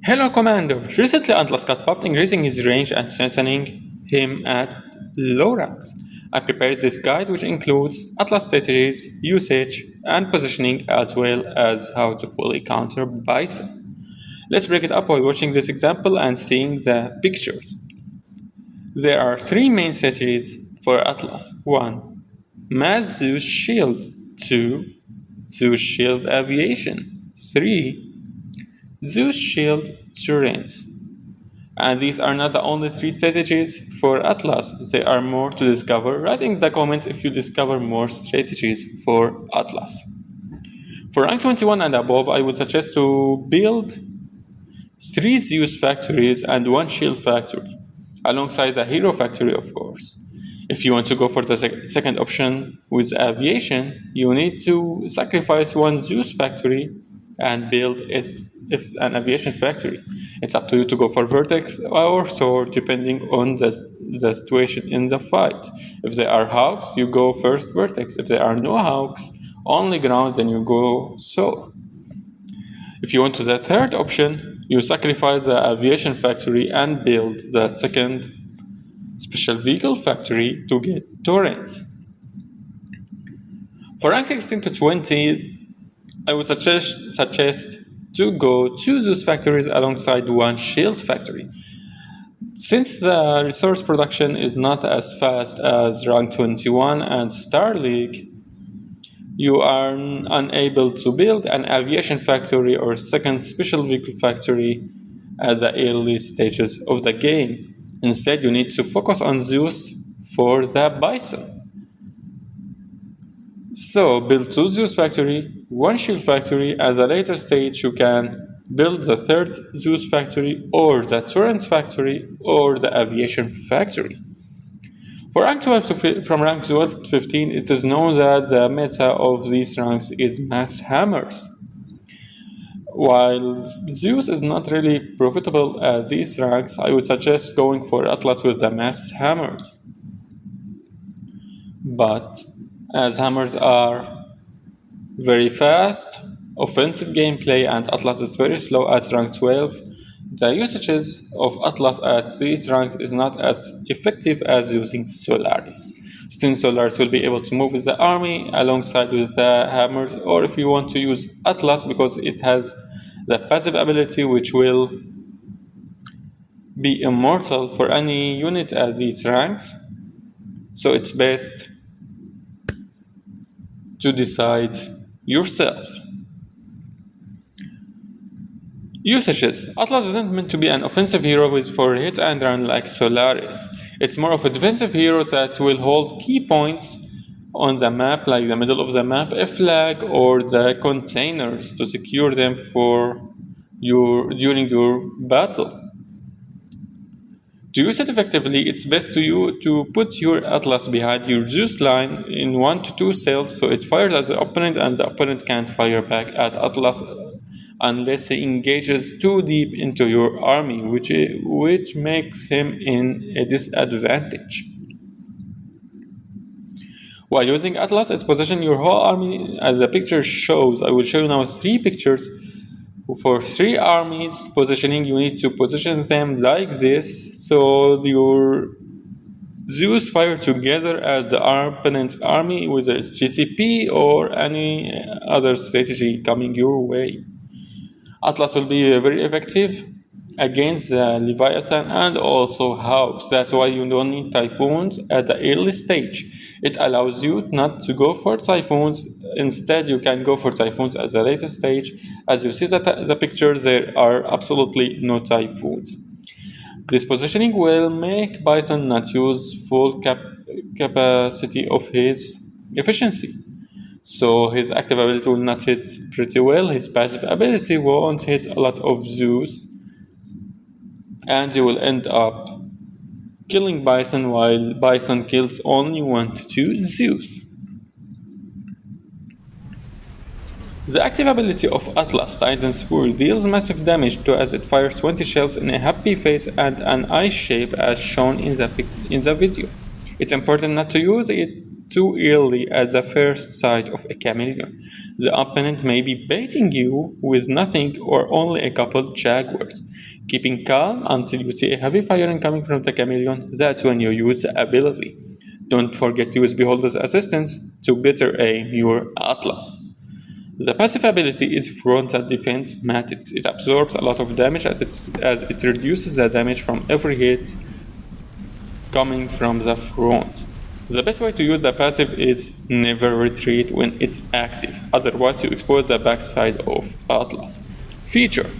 Hello, Commander. Recently, Atlas got buffed, increasing his range and strengthening him at low ranks. I prepared this guide, which includes Atlas strategies, usage, and positioning, as well as how to fully counter Bison. Let's break it up by watching this example and seeing the pictures. There are three main strategies for Atlas. 1. Mass Zeus Shield. 2. Zeus Shield Aviation. 3. Zeus Shield Turrets. And these are not the only three strategies for Atlas. There are more to discover. Write in the comments if you discover more strategies for Atlas. For rank 21 and above, I would suggest to build 3 Zeus factories and 1 Shield factory, alongside the Hero factory, of course. If you want to go for the second option with aviation, you need to sacrifice 1 Zeus factory and build an aviation factory. It's up to you to go for Vertex or Thor, depending on the situation in the fight. If there are Hawks, you go first Vertex. If there are no Hawks, only ground, then you go Thor. If you want to the third option, you sacrifice the aviation factory and build the second special vehicle factory to get turrets. For rank 16 to 20, I would suggest to go 2 Zeus factories alongside 1 Shield factory. Since the resource production is not as fast as rank 21 and Star League, you are unable to build an aviation factory or second special vehicle factory at the early stages of the game. Instead, you need to focus on Zeus for the Bison. So, build 2 Zeus factory, 1 Shield factory. At the later stage, you can build the third Zeus factory, or the Torrents factory, or the aviation factory. For rank 12 from rank 12 to 15, it is known that the meta of these ranks is mass hammers. While Zeus is not really profitable at these ranks, I would suggest going for Atlas with the mass hammers. But as hammers are very fast, offensive gameplay, and Atlas is very slow at rank 12, the usages of Atlas at these ranks is not as effective as using Solaris. Since Solaris will be able to move with the army alongside with the hammers, or if you want to use Atlas because it has the passive ability which will be immortal for any unit at these ranks. So it's best to decide yourself. Usages. Atlas isn't meant to be an offensive hero for hit and run like Solaris. It's more of a defensive hero that will hold key points on the map, like the middle of the map, a flag, or the containers to secure them during your battle. To use it effectively, it's best to put your Atlas behind your Zeus line in 1 to 2 cells so it fires at the opponent and the opponent can't fire back at Atlas unless he engages too deep into your army, which makes him in a disadvantage. While using Atlas, it's position your whole army as the picture shows. I will show you now 3 pictures. For 3 armies positioning, you need to position them like this, so your Zeus fire together at the opponent's army, whether it's GCP or any other strategy coming your way. Atlas will be very effective against the Leviathan and also Hawks. That's why you don't need Typhoons at the early stage. It allows you not to go for Typhoons. Instead, you can go for Typhoons at the later stage. As you see the picture, there are absolutely no Typhoons. This positioning will make Bison not use full capacity of his efficiency. So his active ability will not hit pretty well. His passive ability won't hit a lot of Zeus. And you will end up killing Bison while Bison kills only 1 to 2 Zeus. The active ability of Atlas Titan's Fury deals massive damage as it fires 20 shells in a happy face and an eye shape as shown in the video. It's important not to use it too early at the first sight of a chameleon. The opponent may be baiting you with nothing or only a couple jaguars. Keeping calm until you see a heavy firing coming from the chameleon, that's when you use the ability. Don't forget to use Beholder's assistance to better aim your Atlas. The passive ability is Frontal Defense Matrix. It absorbs a lot of damage as it reduces the damage from every hit coming from the front. The best way to use the passive is never retreat when it's active, otherwise you expose the backside of Atlas. Feature.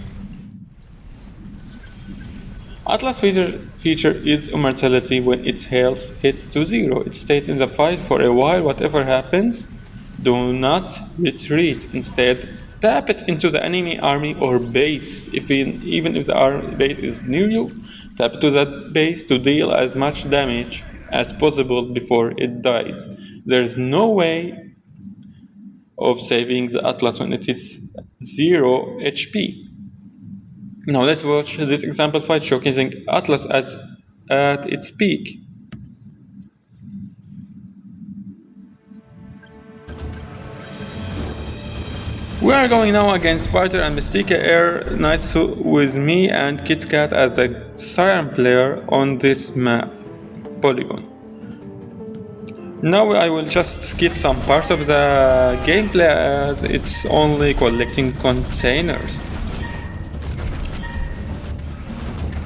Atlas feature is Immortality. When its health hits to 0, it stays in the fight for a while. Whatever happens, do not retreat. Instead, tap it into the enemy army or base. Even if the base is near you, tap it to that base to deal as much damage as possible before it dies. There's no way of saving the Atlas when it hits 0 HP. Now let's watch this example fight showcasing Atlas at its peak. We are going now against Fighter and Mystica Air Knights with me and KitKat as the Siren player on this map, Polygon. Now I will just skip some parts of the gameplay as it's only collecting containers.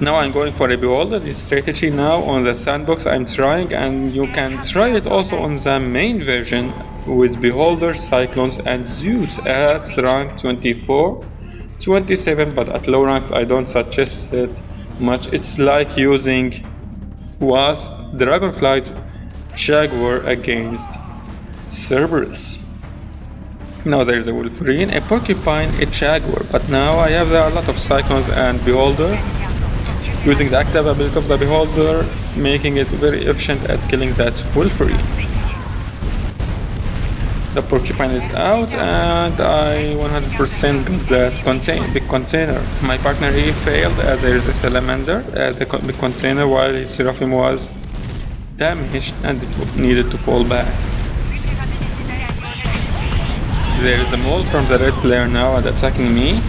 Now I'm going for a Beholder. This strategy now on the sandbox I'm trying, and you can try it also on the main version with Beholder, Cyclones and Zeus at rank 24, 27, but at low ranks I don't suggest it much. It's like using Wasp, Dragonflies, Jaguar against Cerberus. Now there's a Wolverine, a Porcupine, a Jaguar, but now I have a lot of Cyclones and Beholder, using the active ability of the Beholder, making it very efficient at killing that Wolverine. The Porcupine is out and I 100% got that big container. My partner here failed as there is a Salamander at the big container while his Seraphim was damaged and needed to fall back. There is a mole from the red player now and attacking me.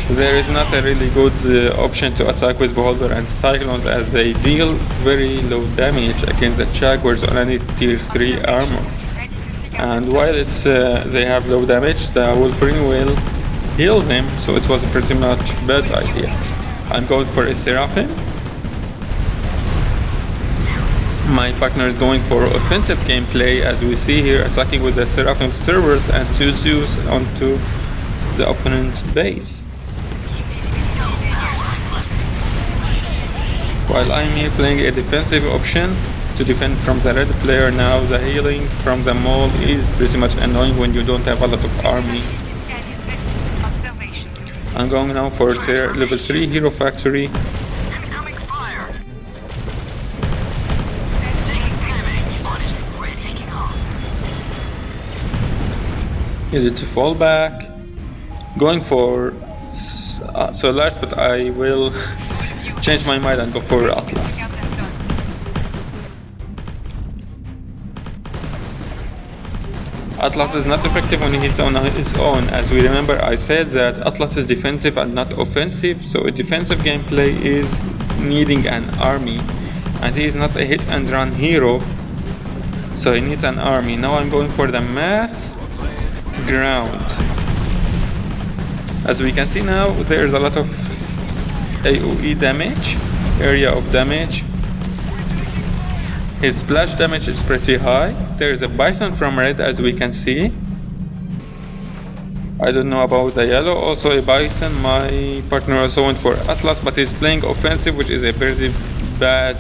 There is not a really good option to attack with Beholder and Cyclones as they deal very low damage against the Jaguars on any tier 3 armor. And while they have low damage, the Wolverine will heal them, so it was a pretty much bad idea. I'm going for a Seraphim. My partner is going for offensive gameplay as we see here, attacking with the Seraphim Cerberus and 2 Zeus onto the opponent's base. While I'm here playing a defensive option to defend from the red player now, the healing from the mole is pretty much annoying when you don't have a lot of army. I'm going now for level 3 Hero Factory. Needed to fall back. Going for Solars, but I will change my mind and go for Atlas. Atlas is not effective when he hits on its own. As we remember, I said that Atlas is defensive and not offensive, so a defensive gameplay is needing an army, and he is not a hit and run hero, so he needs an army. Now I'm going for the mass ground. As we can see now, there's a lot of AoE damage, area of damage. His splash damage is pretty high. There's a bison from red as we can see. I don't know about the yellow, also a bison. My partner also went for Atlas, but he's playing offensive, which is a very bad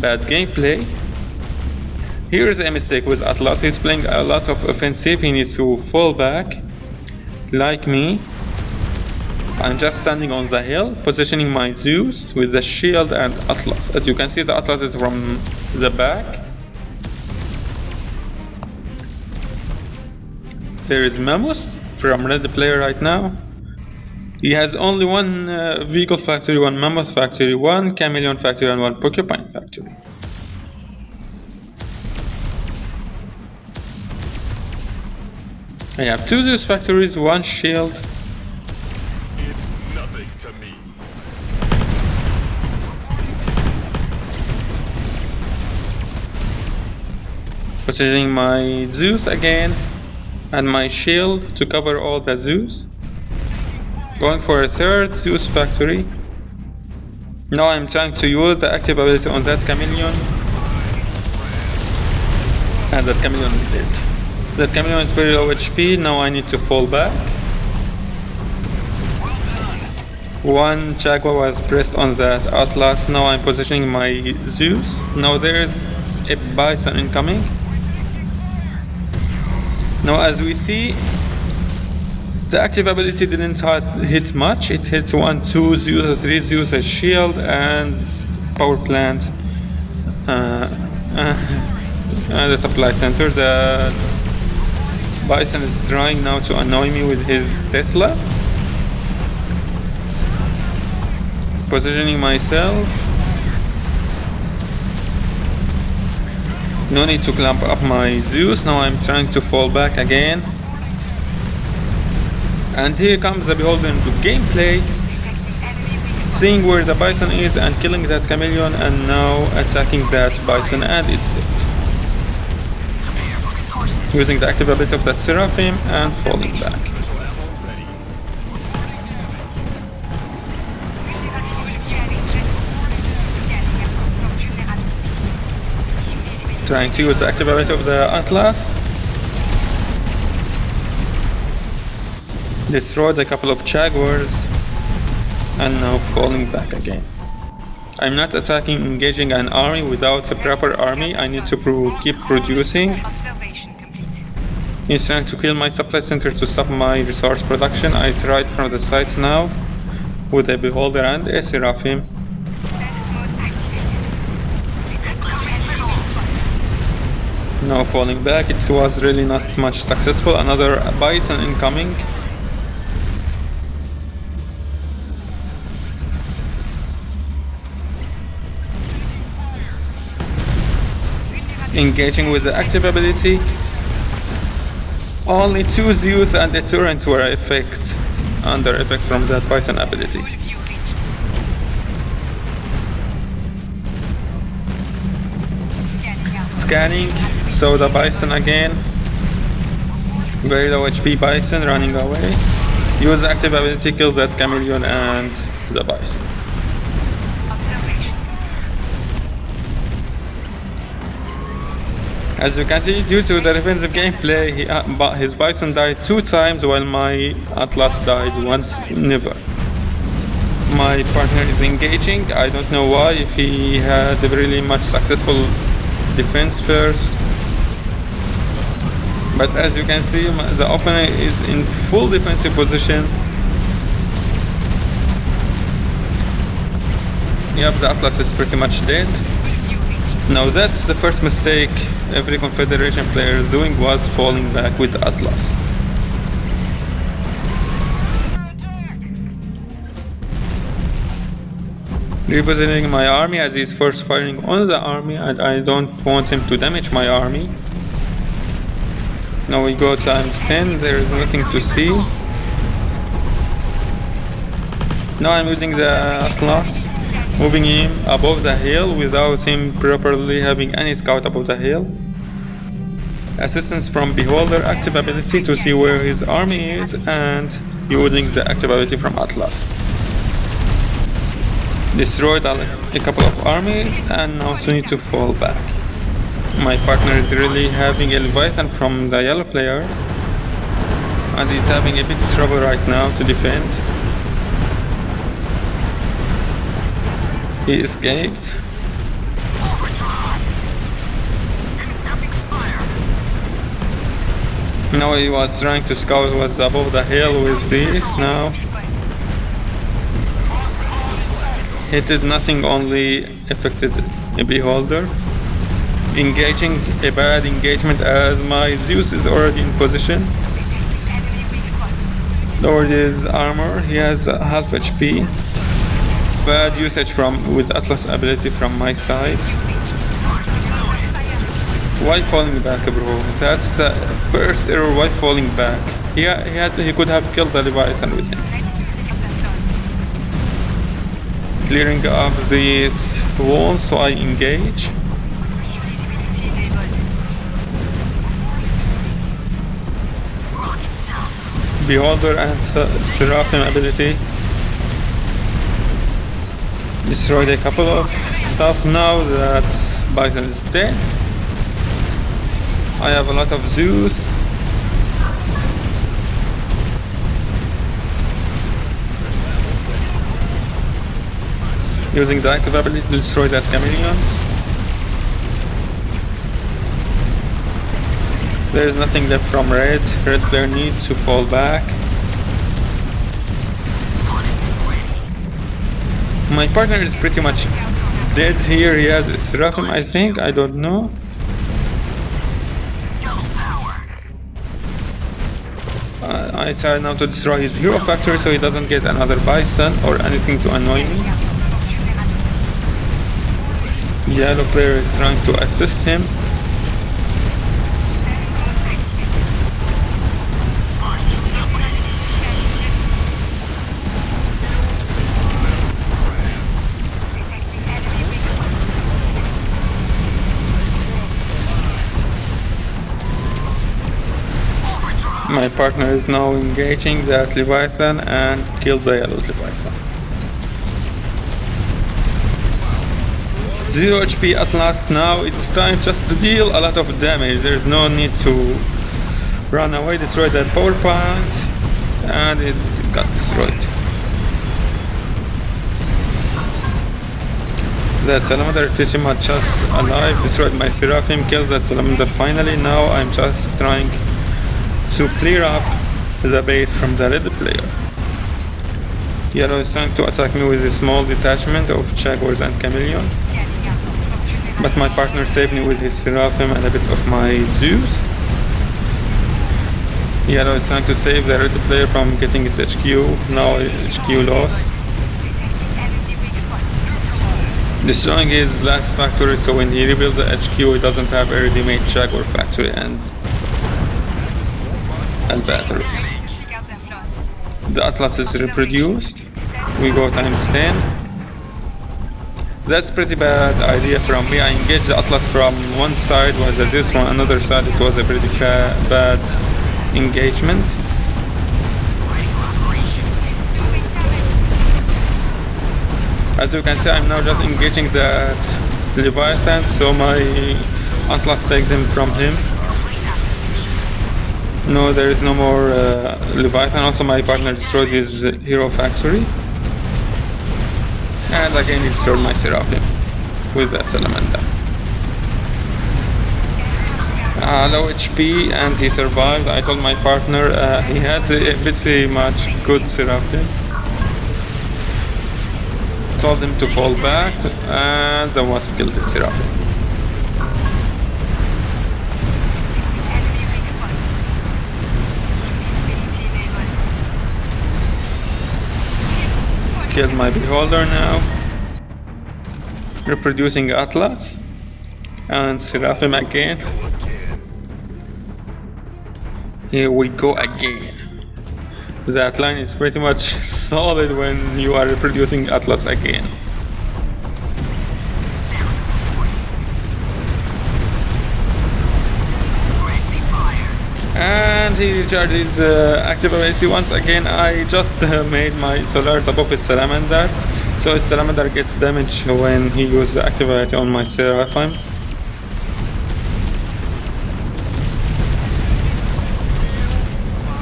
gameplay. Here is a mistake with Atlas. He's playing a lot of offensive. He needs to fall back like me. I'm just standing on the hill, positioning my Zeus with the shield and Atlas. As you can see, the Atlas is from the back. There is Mammoth from red player right now. He has only one vehicle factory, one Mammoth factory, one Chameleon factory and one Porcupine factory. I have 2 Zeus factories, 1 shield. It's nothing to me. Positioning my Zeus again and my shield to cover all the Zeus. Going for a 3rd Zeus factory. Now I'm trying to use the active ability on that chameleon. And that chameleon is dead. That chameleon is very low HP, now I need to fall back. 1 Jaguar was pressed on that Atlas, now I'm positioning my Zeus. Now there's a Bison incoming. Now as we see, the active ability didn't hit much. It hits 1, 2 Zeus, 3 Zeus, a shield, and power plant. The supply center. The Bison is trying now to annoy me with his Tesla. Positioning myself. No need to clamp up my Zeus. Now I'm trying to fall back again. And here comes the Beholder into gameplay, seeing where the Bison is and killing that chameleon, and now attacking that Bison, and it's dead. Using the active ability of that Seraphim and falling back. Trying to use the active ability of the Atlas. Destroyed a couple of Jaguars and now falling back again. I'm not attacking, engaging an army without a proper army. I need to keep producing. He's trying to kill my supply center to stop my resource production. I tried from the sides now with a Beholder and a Seraphim. Now falling back, it was really not much successful. Another Bison incoming. Engaging with the active ability. Only 2 Zeus and a turret were under effect from that Bison ability. Scanning, saw the Bison again. Very low HP Bison running away. Use the active ability, kill that chameleon and the Bison. As you can see, due to the defensive gameplay, his Bison died 2 times while my Atlas died once, never. My partner is engaging, I don't know why, if he had a really much successful defense first. But as you can see, the opponent is in full defensive position. Yep, the Atlas is pretty much dead. Now that's the first mistake every Confederation player is doing, was falling back with the Atlas. Repositioning my army as he's first firing on the army, and I don't want him to damage my army. Now we go times 10, there is nothing to see. Now I'm using the Atlas, moving him above the hill without him properly having any scout above the hill. Assistance from Beholder, active ability to see where his army is, and using the active ability from Atlas. Destroyed a couple of armies, and now to need to fall back. My partner is really having a Leviathan from the yellow player, and he's having a big trouble right now to defend. He escaped. Now he was trying to scout what's above the hill with this now. He did nothing, only affected a Beholder. Engaging a bad engagement as my Zeus is already in position. Lowered his armor, he has half HP. Bad usage with Atlas ability from my side. Why falling back, bro? That's first error. Why falling back? He could have killed the Leviathan with him. Clearing up these walls so I engage. Beholder and Seraphim ability. Destroyed a couple of stuff now that Bison is dead. I have a lot of Zeus. Using the active ability to destroy that chameleons. There is nothing left from red. Red player needs to fall back. My partner is pretty much dead here. He has a Seraphim, I think. I don't know. I try now to destroy his hero factory so he doesn't get another Bison or anything to annoy me. Yellow player is trying to assist him. My partner is now engaging that Leviathan and killed the yellow's Leviathan. 0 HP at last. Now it's time just to deal a lot of damage. There's no need to run away, destroy that power plant, and it got destroyed. That salamander pretty much just alive, destroyed my Seraphim, killed that salamander finally. Now I'm just trying to clear up the base from the red player. Yellow is trying to attack me with a small detachment of jaguars and chameleons, but my partner saved me with his Seraphim and a bit of my Zeus. Yellow is trying to save the red player from getting its HQ. Now HQ lost. Destroying his last factory, so when he rebuilds the HQ he doesn't have a ready-made jaguar factory and batteries. The Atlas is reproduced. We go times 10. That's pretty bad idea from me. I engaged the Atlas from one side while the Zeus from another side. It was a pretty bad engagement. As you can see, I'm now just engaging that Leviathan, so my Atlas takes him from him. No, there is no more Leviathan. Also, my partner destroyed his hero factory. And again, he destroyed my Seraphim with that salamander. Low HP, and he survived. I told my partner he had a pretty much good Seraphim. Told him to fall back, and the wasp killed his Seraphim. Killed my beholder now. Reproducing Atlas and Seraphim again. Here we go again. That line is pretty much solid when you are reproducing Atlas again. And he recharges active ability once again. I just made my solars above his salamander, so his salamander gets damage when he uses active ability on my Seraphim.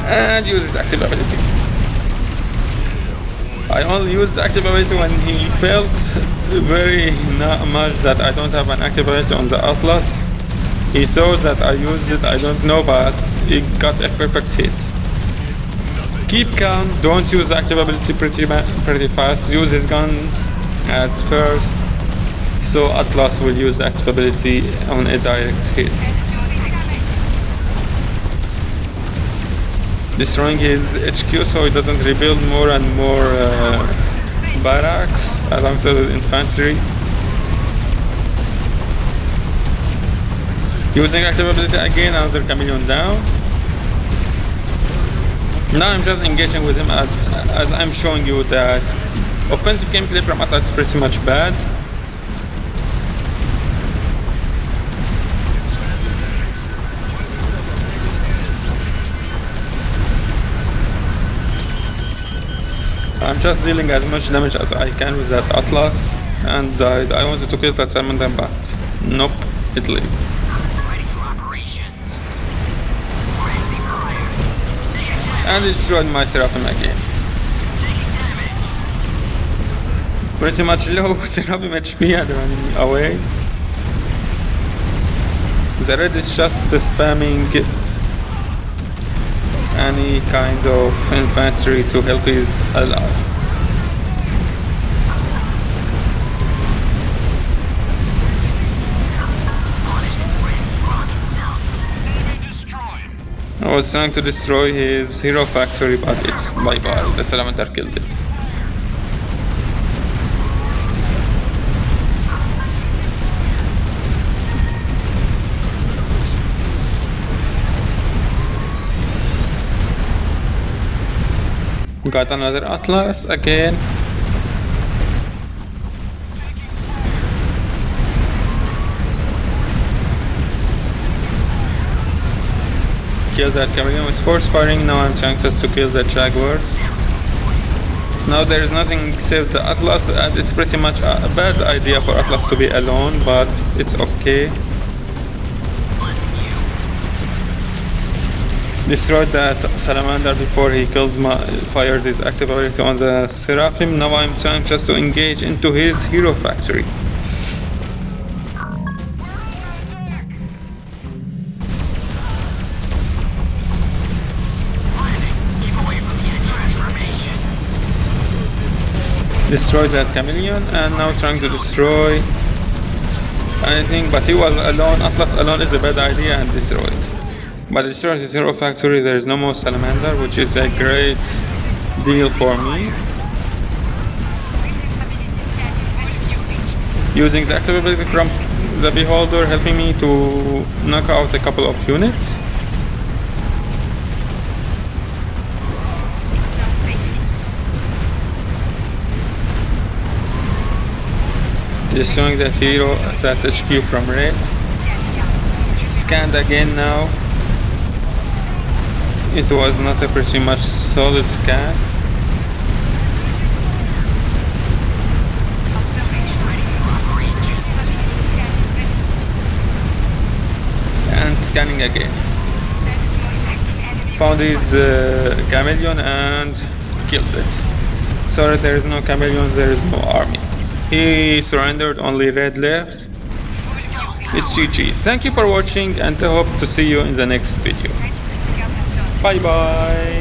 And uses active ability. I only use active ability when he felt very much that I don't have an active ability on the Atlas. He thought that I used it, I don't know, but he got a perfect hit. Keep calm, don't use active ability pretty fast. Use his guns at first, so Atlas will use active ability on a direct hit. Destroying his HQ so he doesn't rebuild more and more barracks alongside with infantry. Using active ability again, another chameleon down. Now I'm just engaging with him as I'm showing you that offensive gameplay from Atlas is pretty much bad. I'm just dealing as much damage as I can with that Atlas and died. I wanted to kill that Salamander, but nope, it lived. And it destroyed my Seraphim again. Pretty much low Seraphim HP and running away. The red is just spamming any kind of infantry to help his ally. I was trying to destroy his hero factory, but it's bye-bye. The Salamander killed it. Got another Atlas again. Kill that chameleon with force firing. Now I'm trying just to kill the Jaguars. Now there is nothing except the Atlas, and it's pretty much a bad idea for Atlas to be alone, but it's okay. Destroyed that Salamander before he fired his active ability on the Seraphim. Now I'm trying just to engage into his hero factory. Destroyed that chameleon and now trying to destroy anything, but he was alone. Atlas alone is a bad idea and destroyed. But destroyed his hero factory. There is no more Salamander, which is a great deal for me. Using the active ability from the Beholder, helping me to knock out a couple of units. Destroying that hero, that HQ from red. Scanned again now. It was not a pretty much solid scan. And scanning again. Found his chameleon and killed it. Sorry, there is no chameleon, there is no army. He surrendered, only red left. It's GG. Thank you for watching and I hope to see you in the next video. Bye bye.